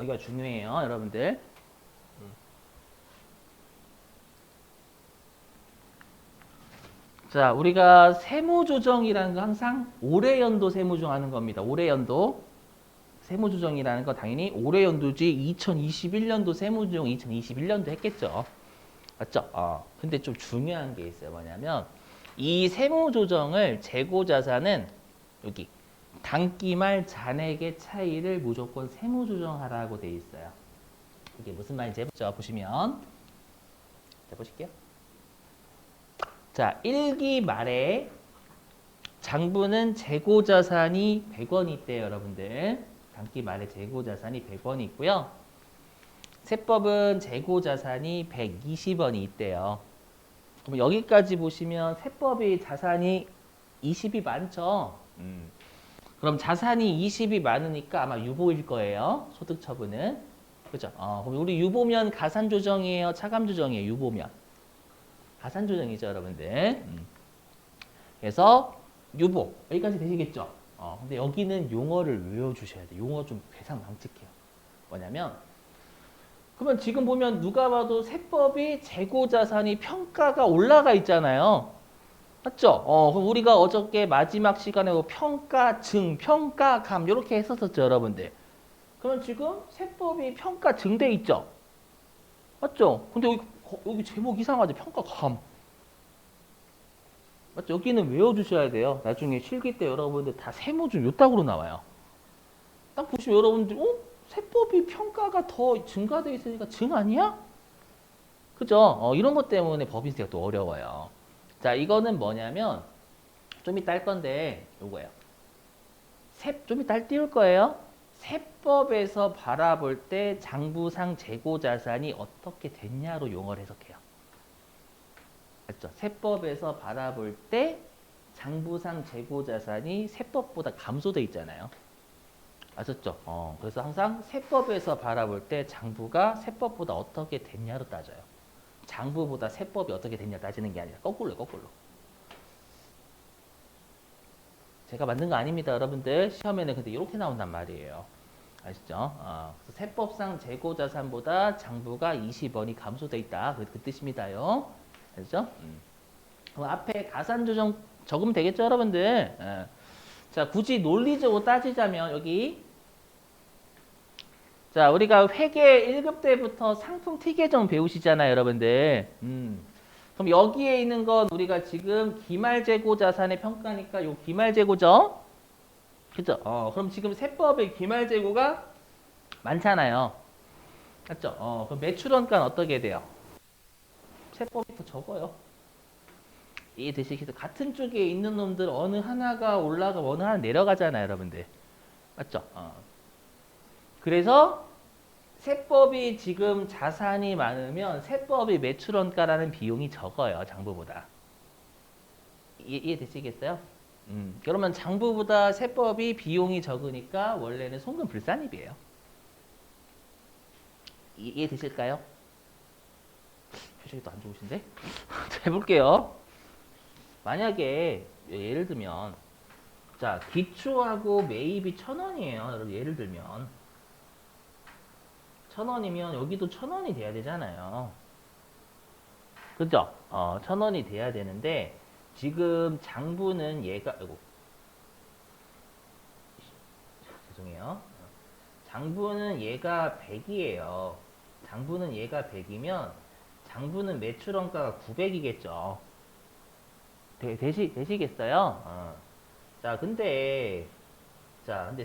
여기가 중요해요, 여러분들. 자, 우리가 세무조정이라는 거 항상 올해연도 세무조정 하는 겁니다. 올해연도 세무조정이라는 거 당연히 올해연도지 2021년도 세무조정 2021년도 했겠죠. 맞죠? 근데 좀 중요한 게 있어요. 뭐냐면 이 세무조정을 재고자산은 여기 단기말 잔액의 차이를 무조건 세무조정하라고 돼 있어요. 이게 무슨 말인지 해보죠. 보시면 자, 보실게요. 자, 1기 말에 장부는 재고자산이 100원이 있대요, 여러분들. 단기 말에 재고자산이 100원이 있고요. 세법은 재고자산이 120원이 있대요. 그럼 여기까지 보시면 세법이 자산이 20이 많죠. 그럼 자산이 20이 많으니까 아마 유보일 거예요. 소득처분은. 그죠? 그럼 우리 유보면 가산조정이에요? 차감조정이에요? 유보면. 가산조정이죠, 여러분들. 그래서 유보. 여기까지 되시겠죠? 근데 여기는 용어를 외워주셔야 돼요. 용어 좀 괴상 망측해요. 뭐냐면 그러면 지금 보면 누가 봐도 세법이 재고자산이 평가가 올라가 있잖아요. 맞죠? 그럼 우리가 어저께 마지막 시간에 평가증, 평가감 이렇게 했었었죠, 여러분들. 그러면 지금 세법이 평가증돼 있죠? 맞죠? 근데 여기 제목 이상하죠? 평가감. 맞죠? 여기는 외워주셔야 돼요. 나중에 실기 때 여러분들 다 세무중 요따구로 나와요. 딱 보시면 여러분들, 세법이 평가가 더 증가돼 있으니까 증 아니야? 그죠? 이런 것 때문에 법인세가 또 어려워요. 자, 이거는 뭐냐면 좀 이따 할 건데 요거예요. 좀 이따 띄울 거예요. 세법에서 바라볼 때 장부상 재고자산이 어떻게 됐냐로 용어를 해석해요. 맞죠? 세법에서 바라볼 때 장부상 재고자산이 세법보다 감소돼 있잖아요. 아셨죠? 그래서 항상 세법에서 바라볼 때 장부가 세법보다 어떻게 됐냐로 따져요. 장부보다 세법이 어떻게 됐냐 따지는 게 아니라 거꾸로요, 거꾸로. 제가 만든 거 아닙니다, 여러분들. 시험에는 근데 이렇게 나온단 말이에요. 아시죠? 그래서 세법상 재고자산보다 장부가 20원이 감소돼 있다. 그 뜻입니다요. 아시죠? 그럼 앞에 가산조정 적으면 되겠죠, 여러분들? 자, 굳이 논리적으로 따지자면 여기 자, 우리가 회계 1급 때부터 상품 티계정 배우시잖아요, 여러분들. 그럼 여기에 있는 건 우리가 지금 기말재고 자산의 평가니까 요 기말재고죠? 그죠? 그럼 지금 세법의 기말재고가 많잖아요. 맞죠? 그럼 매출원가는 어떻게 돼요? 세법이 더 적어요. 이해되시겠어요? 같은 쪽에 있는 놈들 어느 하나가 올라가 어느 하나 내려가잖아요, 여러분들. 맞죠? 그래서 세법이 지금 자산이 많으면 세법이 매출원가라는 비용이 적어요. 장부보다. 이해되시겠어요? 그러면 장부보다 세법이 비용이 적으니까 원래는 송금불산입이에요. 이해되실까요? 표정이 또 안 좋으신데? 자, 해볼게요. 만약에 예를 들면 자 기초하고 매입이 1,000원이에요. 여러분 예를 들면 1,000원이면 여기도 1,000원이 돼야 되잖아요. 그죠? 1,000원이 돼야 되는데 지금 장부는 얘가 아이고 죄송해요. 장부는 얘가 100이에요. 장부는 얘가 100이면 장부는 매출원가가 900이겠죠. 되시겠어요? 근데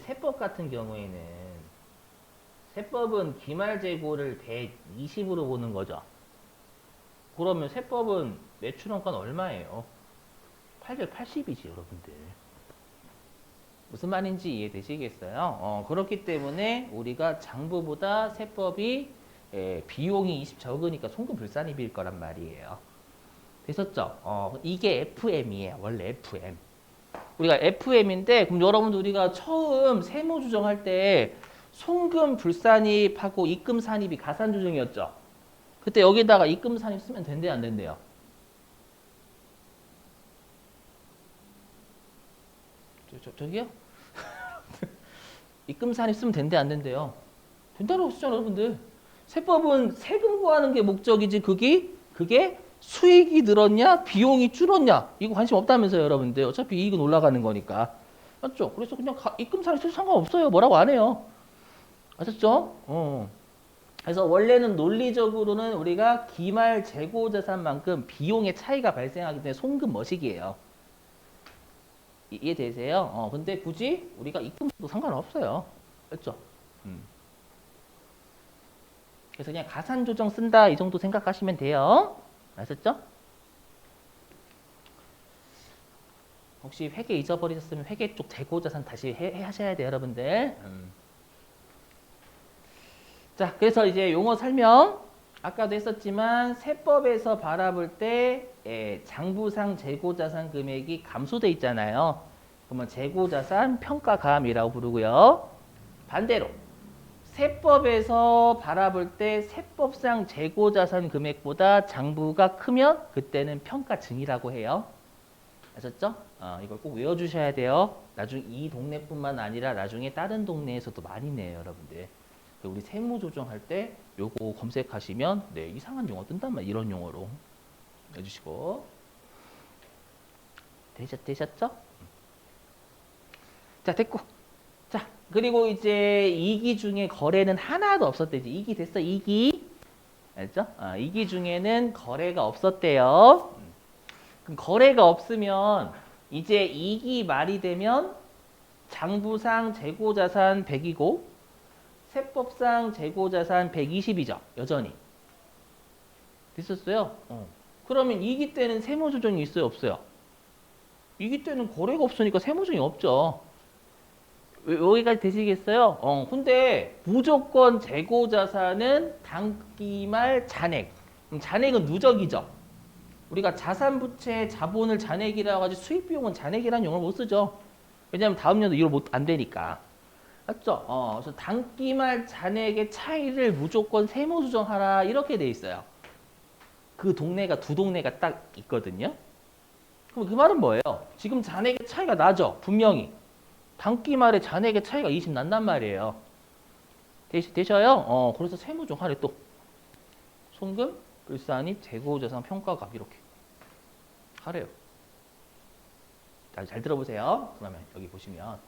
세법 같은 경우에는 세법은 기말재고를 120으로 보는 거죠. 그러면 세법은 매출원가는 얼마예요? 880이지, 여러분들. 무슨 말인지 이해되시겠어요? 그렇기 때문에 우리가 장부보다 세법이 비용이 20 적으니까 송금불산입일 거란 말이에요. 됐었죠? 이게 FM이에요. 원래 FM. 우리가 FM인데 그럼 여러분들 우리가 처음 세무조정할 때 송금불산입하고 입금산입이 가산조정이었죠? 그때 여기다가 입금산입 쓰면 된대요, 안 된대요? 저기요? 입금산입 쓰면 된대, 안 된대요? 된다고 했잖아요, 여러분들. 세법은 세금 구하는 게 목적이지 그게 수익이 늘었냐 비용이 줄었냐 이거 관심 없다면서요, 여러분들. 어차피 이익은 올라가는 거니까. 맞죠? 그래서 그냥 입금사를 써도 상관없어요. 뭐라고 안 해요. 아셨죠? 그래서 원래는 논리적으로는 우리가 기말 재고 자산만큼 비용의 차이가 발생하기 때문에 송금 머시기예요. 이해되세요? 근데 굳이 우리가 입금도 상관없어요. 그렇죠? 그래서 그냥 가산 조정 쓴다 이 정도 생각하시면 돼요. 아셨죠? 혹시 회계 잊어버리셨으면 회계 쪽 재고 자산 다시 하셔야 돼요, 여러분들. 자, 그래서 이제 용어 설명. 아까도 했었지만 세법에서 바라볼 때 장부상 재고자산 금액이 감소돼 있잖아요. 그러면 재고자산 평가감이라고 부르고요. 반대로 세법에서 바라볼 때 세법상 재고자산 금액보다 장부가 크면 그때는 평가증이라고 해요. 아셨죠? 이걸 꼭 외워주셔야 돼요. 나중에 이 동네뿐만 아니라 나중에 다른 동네에서도 많이 내요, 여러분들. 우리 세무 조정할 때 요거 검색하시면 네, 이상한 용어 뜬단 말이에요. 이런 용어로 해주시고 되셨죠? 자, 됐고. 자, 그리고 이제 2기 중에 거래는 하나도 없었대지. 2기 됐어, 2기. 알죠? 2기 중에는 거래가 없었대요. 그럼 거래가 없으면 이제 2기 말이 되면 장부상 재고자산 100이고 세법상 재고자산 120이죠. 여전히. 됐었어요? 그러면 2기 때는 세무조정이 있어요? 없어요? 2기 때는 거래가 없으니까 세무조정이 없죠. 여기까지 되시겠어요? 근데 무조건 재고자산은 단기말 잔액. 잔액은 누적이죠. 우리가 자산부채 자본을 잔액이라고 하지 수익비용은 잔액이라는 용어를 못 쓰죠. 왜냐하면 다음 년도 이걸 안 되니까. 맞죠? 그래서 단기말 잔액의 차이를 무조건 세무조정하라 이렇게 돼 있어요. 그 동네가 두 동네가 딱 있거든요. 그럼 그 말은 뭐예요? 지금 잔액의 차이가 나죠? 분명히. 단기말에 잔액의 차이가 20 난단 말이에요. 되셔요? 그래서 세무조정하래 또. 송금, 을사안입, 재고자산 평가값 이렇게 하래요. 잘 들어보세요. 그러면 여기 보시면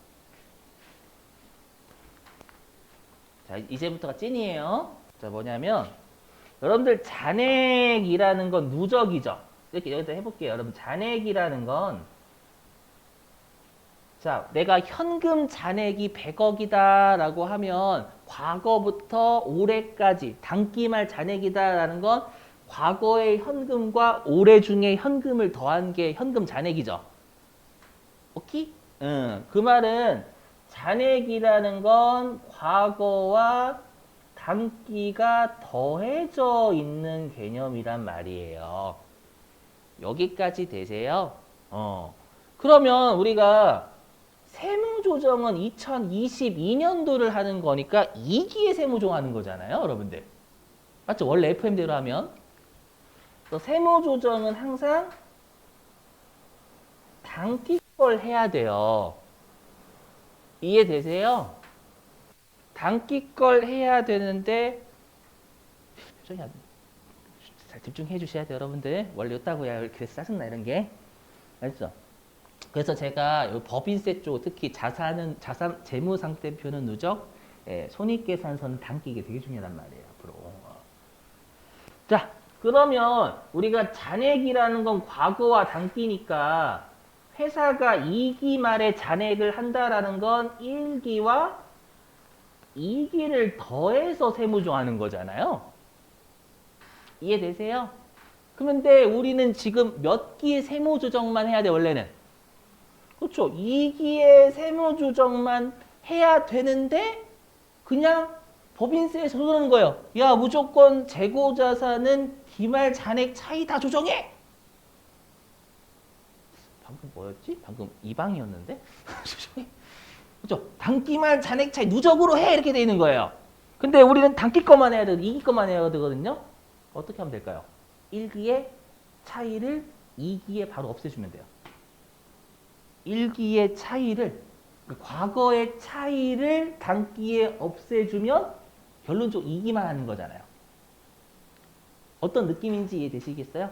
자, 이제부터가 찐이에요. 자, 뭐냐면 여러분들 잔액이라는 건 누적이죠. 이렇게 여기다 해볼게요. 여러분 잔액이라는 건 자, 내가 현금 잔액이 100억이다 라고 하면 과거부터 올해까지 단기말 잔액이다 라는 건 과거의 현금과 올해 중에 현금을 더한 게 현금 잔액이죠. 오케이? 그 말은 잔액이라는 건 과거와 단기가 더해져 있는 개념이란 말이에요. 여기까지 되세요? 그러면 우리가 세무조정은 2022년도를 하는 거니까 2기에 세무조정하는 거잖아요, 여러분들. 맞죠? 원래 FM대로 하면. 세무조정은 항상 단기 걸 해야 돼요. 이해되세요? 단기 걸 해야 되는데 표정이 잘 집중해 주셔야 돼요, 여러분들. 원래 있다고야 이렇게 짜증나 이런 게. 알죠? 그래서 제가 법인세 쪽 특히 자산 재무상태표는 누적, 손익계산서는 단기 이게 되게 중요한 말이에요, 앞으로. 자, 그러면 우리가 잔액이라는 건 과거와 단기니까 회사가 2기 말에 잔액을 한다라는 건 1기와 2기를 더해서 세무조정하는 거잖아요. 이해되세요? 그런데 우리는 지금 몇 기의 세무조정만 해야 돼, 원래는. 그렇죠. 2기의 세무조정만 해야 되는데 그냥 법인세에서 그러는 거예요. 야, 무조건 재고자산은 기말 잔액 차이 다 조정해. 방금 뭐였지? 방금 이방이었는데? 그렇죠. 단기말 잔액 차이 누적으로 해 이렇게 돼 있는 거예요. 근데 우리는 단기 것만 해야 되고 2기 것만 해야 되거든요. 어떻게 하면 될까요? 1기의 차이를 2기에 바로 없애주면 돼요. 1기의 차이를 과거의 차이를 단기에 없애주면 결론적으로 이기만 하는 거잖아요. 어떤 느낌인지 이해되시겠어요?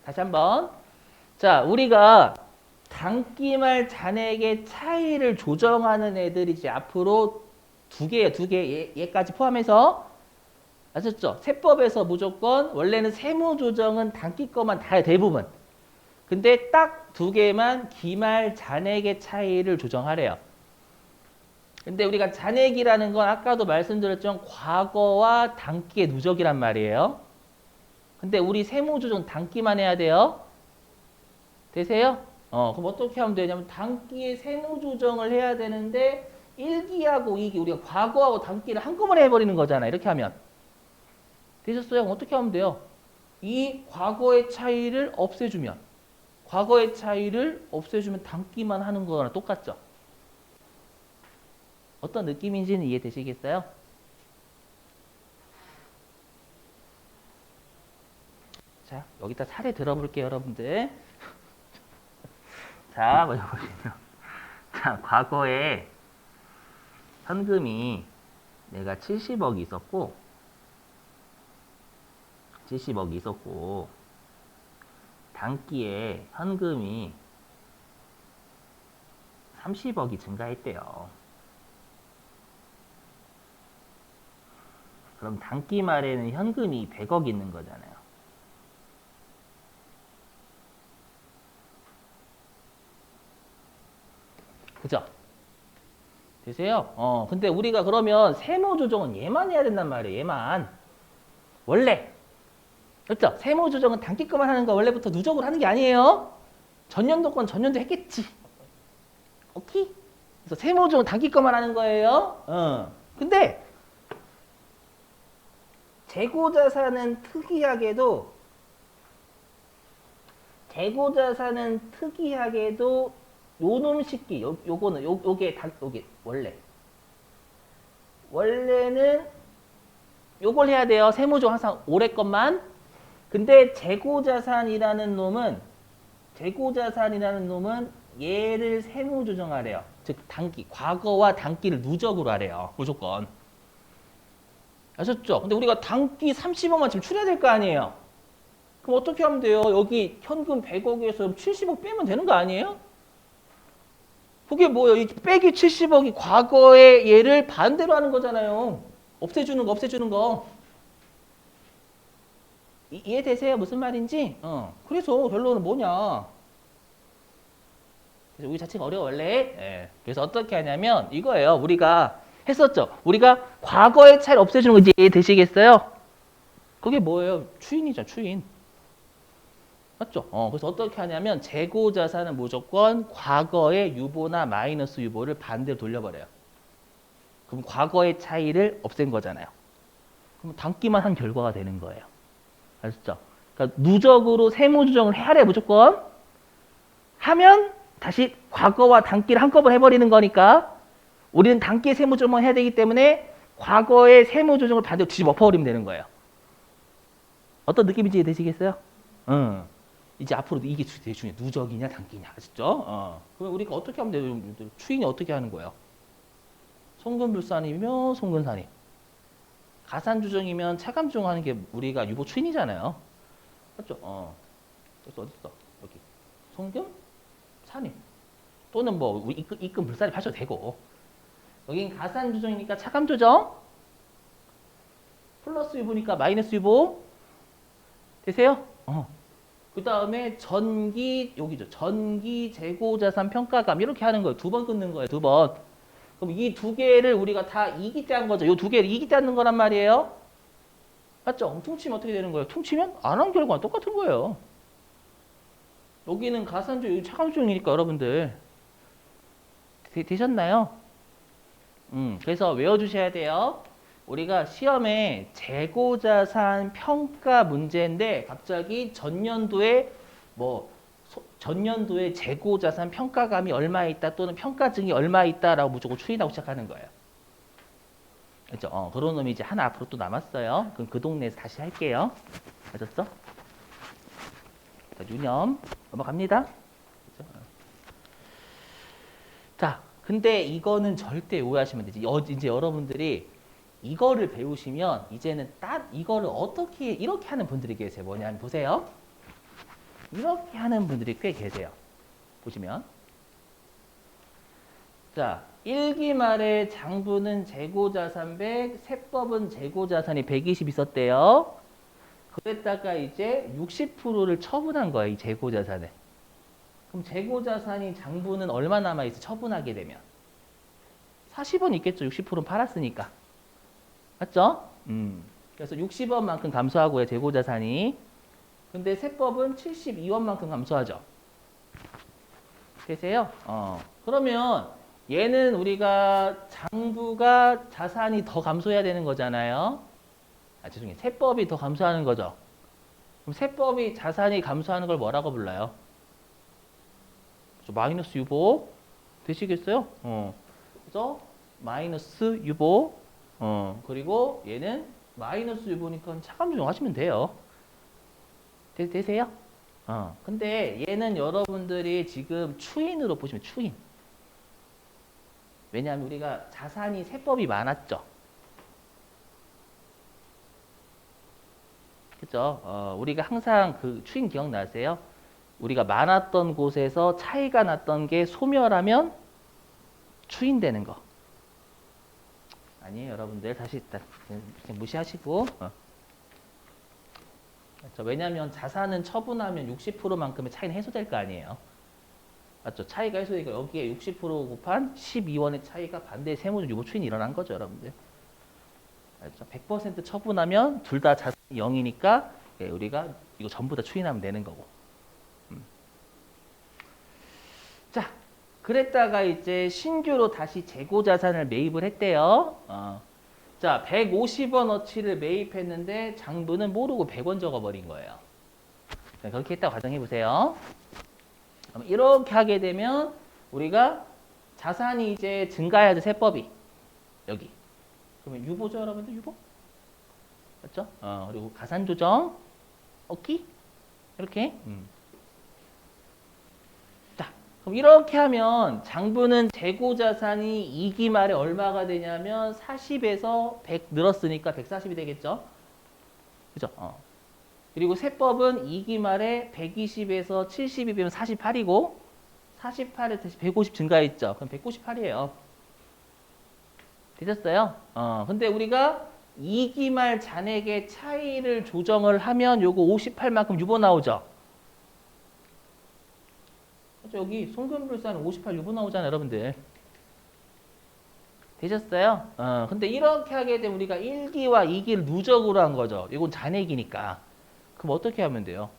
다시 한번. 자, 우리가 단기말 잔액의 차이를 조정하는 애들이 이제 앞으로 두 개예요. 두 개. 얘까지 포함해서. 아셨죠? 세법에서 무조건 원래는 세무 조정은 단기 거만 다 해요. 대부분. 근데 딱 두 개만 기말 잔액의 차이를 조정하래요. 근데 우리가 잔액이라는 건 아까도 말씀드렸지만 과거와 단기의 누적이란 말이에요. 근데 우리 세무 조정 단기만 해야 돼요. 되세요? 그럼 어떻게 하면 되냐면 단기의 세무 조정을 해야 되는데 1기하고 2기 우리가 과거하고 단기를 한꺼번에 해버리는 거잖아. 이렇게 하면. 되셨어요? 그럼 어떻게 하면 돼요? 이 과거의 차이를 없애주면 과거의 차이를 없애주면 단기만 하는 거랑 똑같죠? 어떤 느낌인지는 이해되시겠어요? 자, 여기다 사례 들어볼게요, 여러분들. 자, 먼저 보시면. 자, 과거에 현금이 내가 70억이 있었고, 단기에 현금이 30억이 증가했대요. 그럼 단기 말에는 현금이 100억 있는 거잖아요. 그죠? 되세요? 근데 우리가 그러면 세무 조정은 얘만 해야 된단 말이에요. 얘만. 원래. 그렇죠? 세무 조정은 단기 거만 하는 거 원래부터 누적으로 하는 게 아니에요. 전년도 건 전년도 했겠지. 오케이? 그래서 세무 조정은 단기 거만 하는 거예요. 근데 재고자산은 특이하게도 요놈 식기 요게 원래는 요걸 해야 돼요. 세무조정 항상 올해 것만. 근데 재고자산이라는 놈은 얘를 세무조정하래요. 즉 단기 과거와 단기를 누적으로 하래요. 무조건. 아셨죠? 근데 우리가 단기 30억만 지금 추려야 될 거 아니에요. 그럼 어떻게 하면 돼요? 여기 현금 100억에서 70억 빼면 되는 거 아니에요? 그게 뭐예요? 이 빼기 70억이 과거의 얘를 반대로 하는 거잖아요. 없애주는 거. 이해되세요? 무슨 말인지? 그래서 결론은 뭐냐? 그래서 우리 자체가 어려워 원래. 예. 그래서 어떻게 하냐면 이거예요. 우리가 했었죠. 우리가 과거의 차이를 없애주는 거 이제 이해되시겠어요? 그게 뭐예요? 추인이죠. 추인. 맞죠? 그래서 어떻게 하냐면 재고자산은 무조건 과거의 유보나 마이너스 유보를 반대로 돌려버려요. 그럼 과거의 차이를 없앤 거잖아요. 그럼 단기만 한 결과가 되는 거예요. 아셨죠? 그러니까 누적으로 세무조정을 해야 돼 무조건. 하면 다시 과거와 단기를 한꺼번에 해버리는 거니까 우리는 단기 세무조정만 해야 되기 때문에 과거의 세무조정을 반대로 뒤집어 엎어버리면 되는 거예요. 어떤 느낌인지 이해되시겠어요? 이제 앞으로도 이게 되게 중요해. 누적이냐 단기냐. 아시죠? 그럼 우리가 어떻게 하면 돼요? 추인이 어떻게 하는 거예요? 송금불산이면 송근산임. 가산조정이면 차감조정하는 게 우리가 유보 추인이잖아요. 맞죠? 그래서 어딨어? 여기. 송금? 산임. 또는 뭐 입금 불산임 하셔도 되고. 여긴 가산조정이니까 차감조정. 플러스 유보니까 마이너스 유보. 되세요? 그 다음에 여기죠. 전기 재고자산 평가감. 이렇게 하는 거예요. 2번 끊는 거예요. 2번. 그럼 이 두 개를 우리가 다 이기때 한 거죠. 이 두 개를 이기때 하는 거란 말이에요. 맞죠? 퉁치면 어떻게 되는 거예요? 퉁치면 안 한 결과는 똑같은 거예요. 여기는 가산조, 여기 차감조정이니까 여러분들. 되셨나요? 그래서 외워주셔야 돼요. 우리가 시험에 재고자산 평가 문제인데 갑자기 전년도에 재고자산 평가감이 얼마 있다 또는 평가증이 얼마 있다라고 무조건 추인하고 시작하는 거예요. 그렇죠? 그런 놈이 이제 하나 앞으로 또 남았어요. 그럼 그 동네에서 다시 할게요. 아셨어? 자, 유념 넘어갑니다. 그렇죠? 자, 근데 이거는 절대 오해하시면 되지. 이제 여러분들이 이거를 배우시면 이제는 딱 이거를 어떻게 이렇게 하는 분들이 계세요. 뭐냐면 보세요. 이렇게 하는 분들이 꽤 계세요. 보시면 자 1기 말에 장부는 재고자산 100, 세법은 재고자산이 120 있었대요. 그랬다가 이제 60%를 처분한 거예요. 이 재고자산을. 그럼 재고자산이 장부는 얼마 남아있어? 처분하게 되면 40원 있겠죠. 60%는 팔았으니까. 맞죠? 그래서 60원만큼 감소하고요. 재고자산이. 근데 세법은 72원만큼 감소하죠. 되세요? 그러면 얘는 우리가 장부가 자산이 더 감소해야 되는 거잖아요. 죄송해요. 세법이 더 감소하는 거죠. 그럼 세법이 자산이 감소하는 걸 뭐라고 불러요? 마이너스 유보 되시겠어요? 그래서 마이너스 유보 그리고 얘는 마이너스 유보니까 차감 조정하시면 돼요. 되세요? 근데 얘는 여러분들이 지금 추인으로 보시면 추인. 왜냐하면 우리가 자산이 세법이 많았죠. 그죠? 우리가 항상 그 추인 기억나세요? 우리가 많았던 곳에서 차이가 났던 게 소멸하면 추인되는 거. 아니에요, 여러분들. 다시 일단 무시하시고. 그렇죠? 왜냐하면 자산은 처분하면 60%만큼의 차이는 해소될 거 아니에요. 맞죠? 차이가 해소되니까 여기에 60% 곱한 12원의 차이가 반대 세무조 유보 추인이 일어난 거죠, 여러분들. 알죠? 100% 처분하면 둘 다 자산이 0이니까 예, 우리가 이거 전부 다 추인하면 되는 거고. 자, 그랬다가 이제 신규로 다시 재고자산을 매입을 했대요. 자, 150원어치를 매입했는데 장부는 모르고 100원 적어버린 거예요. 네, 그렇게 했다고 가정해 보세요. 그럼 이렇게 하게 되면 우리가 자산이 이제 증가해야죠. 세법이. 여기. 그러면 유보죠, 여러분들? 유보? 맞죠? 그리고 가산조정. 오케이? 이렇게. 자, 그럼 이렇게 하면 장부는 재고자산이 2기 말에 얼마가 되냐면 40에서 100 늘었으니까 140이 되겠죠? 그죠? 그리고 세법은 2기 말에 120에서 70이 되면 48이고 48에 다시 150 증가했죠. 그럼 198이에요. 되셨어요? 근데 우리가 2기 말 잔액의 차이를 조정을 하면 요거 58만큼 유보 나오죠. 그렇죠? 여기 송금불산 58 유보 나오잖아요, 여러분들. 되셨어요? 근데 이렇게 하게 되면 우리가 1기와 2기를 누적으로 한 거죠. 이건 잔액이니까. 그럼 어떻게 하면 돼요?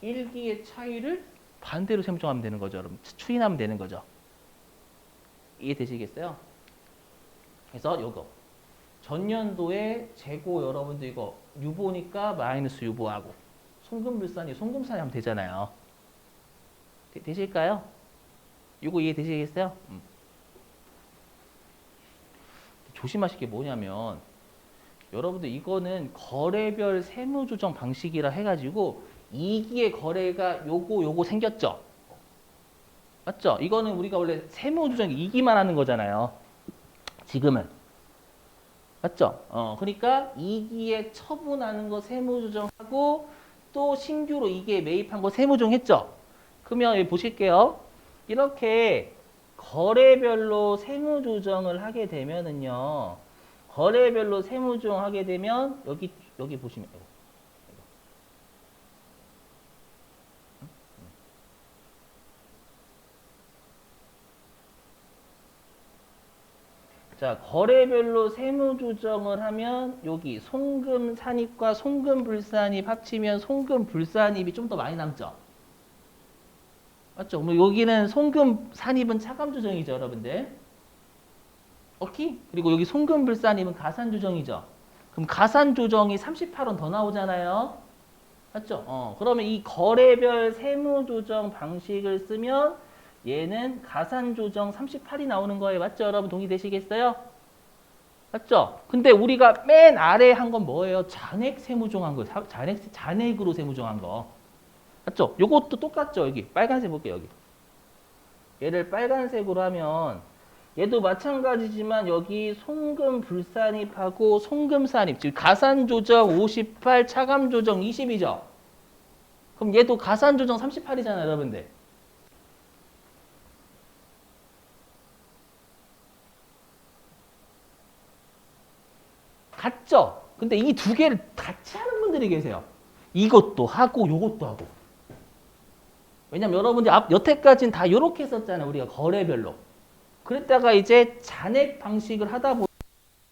1기의 차이를 반대로 세무정하면 되는 거죠, 여러분. 추인하면 되는 거죠. 이해되시겠어요? 그래서 요거 전년도에 재고 여러분들 이거 유보니까 마이너스 유보하고 송금불산이 송금산이 하면 되잖아요. 되실까요? 요거 이해되시겠어요? 조심하실 게 뭐냐면 여러분들 이거는 거래별 세무조정 방식이라 해가지고 2기의 거래가 요거 생겼죠? 맞죠? 이거는 우리가 원래 세무조정 2기만 하는 거잖아요. 지금은. 맞죠? 그러니까 2기에 처분하는 거 세무조정하고 또 신규로 2기에 매입한 거 세무조정 했죠? 그러면 여기 보실게요. 이렇게 거래별로 세무조정을 하게 되면은요. 거래별로 세무조정하게 되면 여기 보시면 자, 거래별로 세무조정을 하면 여기 송금산입과 송금불산입 합치면 송금불산입이 좀 더 많이 남죠? 맞죠? 뭐 여기는 송금산입은 차감조정이죠, 여러분들. 오케이? 그리고 여기 송금불산입은 가산조정이죠. 그럼 가산조정이 38원 더 나오잖아요. 맞죠? 그러면 이 거래별 세무조정 방식을 쓰면 얘는 가산조정 38이 나오는 거예요. 맞죠? 여러분 동의되시겠어요? 맞죠? 근데 우리가 맨 아래 한 건 뭐예요? 잔액 세무조정한 거. 잔액으로 세무조정한 거. 맞죠? 요것도 똑같죠? 여기 빨간색 볼게요. 여기. 얘를 빨간색으로 하면 얘도 마찬가지지만 여기 송금 불산입하고 송금 산입, 즉 가산 조정 58, 차감 조정 20이죠. 그럼 얘도 가산 조정 38이잖아요, 여러분들. 같죠? 근데 이 두 개를 같이 하는 분들이 계세요. 이것도 하고 요것도 하고. 왜냐면 여러분들 여태까지는 다 이렇게 했었잖아요. 우리가 거래별로. 그랬다가 이제 잔액 방식을 하다 보면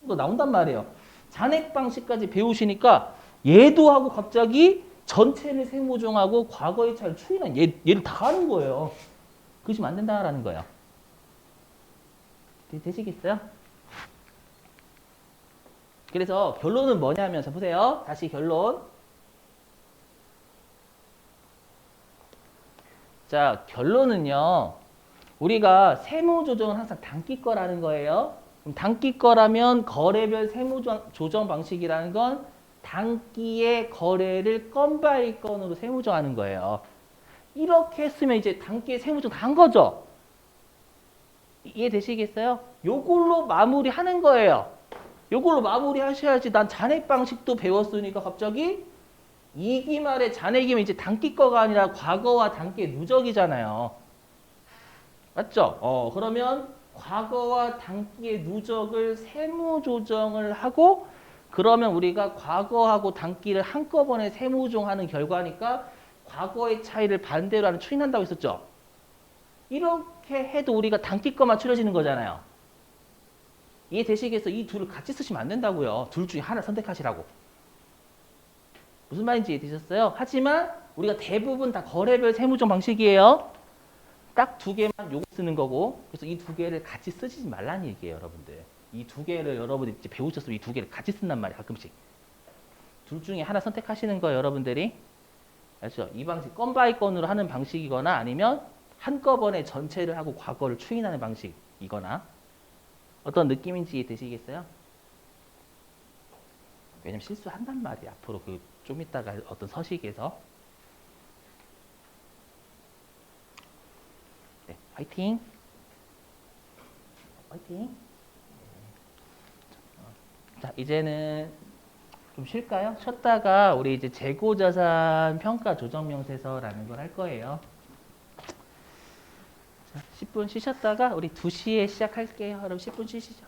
또 나온단 말이에요. 잔액 방식까지 배우시니까 얘도 하고 갑자기 전체를 세무조정하고 과거의 차를 추인한 얘를 다 하는 거예요. 그러시면 안 된다라는 거예요. 되시겠어요? 그래서 결론은 뭐냐면, 자 보세요. 다시 결론. 자, 결론은요. 우리가 세무조정은 항상 단기 거라는 거예요. 그럼 단기 거라면 거래별 세무조정 방식이라는 건 단기의 거래를 건 바이 건으로 세무조정하는 거예요. 이렇게 했으면 이제 단기의 세무조정 다 한 거죠. 이해되시겠어요? 요걸로 마무리하는 거예요. 요걸로 마무리하셔야지. 난 잔액 방식도 배웠으니까 갑자기 이기말의 잔액이면 이제 단기 거가 아니라 과거와 단기의 누적이잖아요. 맞죠? 그러면 과거와 단기의 누적을 세무 조정을 하고, 그러면 우리가 과거하고 단기를 한꺼번에 세무 조정하는 결과니까 과거의 차이를 반대로 하는 추인한다고 했었죠. 이렇게 해도 우리가 단기 거만 추려지는 거잖아요. 이해되시겠어요? 이 둘을 같이 쓰시면 안 된다고요. 둘 중에 하나 선택하시라고. 무슨 말인지 이해되셨어요? 하지만 우리가 대부분 다 거래별 세무조정 방식이에요. 딱 두 개만 요거 쓰는 거고, 그래서 이 두 개를 같이 쓰지 말라는 얘기예요, 여러분들. 이 두 개를 여러분들이 이제 배우셨으면 이 두 개를 같이 쓴단 말이에요, 가끔씩. 둘 중에 하나 선택하시는 거예요, 여러분들이. 알죠? 이 방식, 건 바이 건으로 하는 방식이거나 아니면 한꺼번에 전체를 하고 과거를 추인하는 방식이거나. 어떤 느낌인지 되시겠어요? 왜냐면 실수한단 말이에요, 앞으로 좀 이따가 어떤 서식에서. 네, 화이팅! 화이팅! 자, 이제는 좀 쉴까요? 쉬었다가 우리 이제 재고자산 평가 조정 명세서라는 걸 할 거예요. 자, 10분 쉬셨다가 우리 2시에 시작할게요. 여러분 10분 쉬시죠.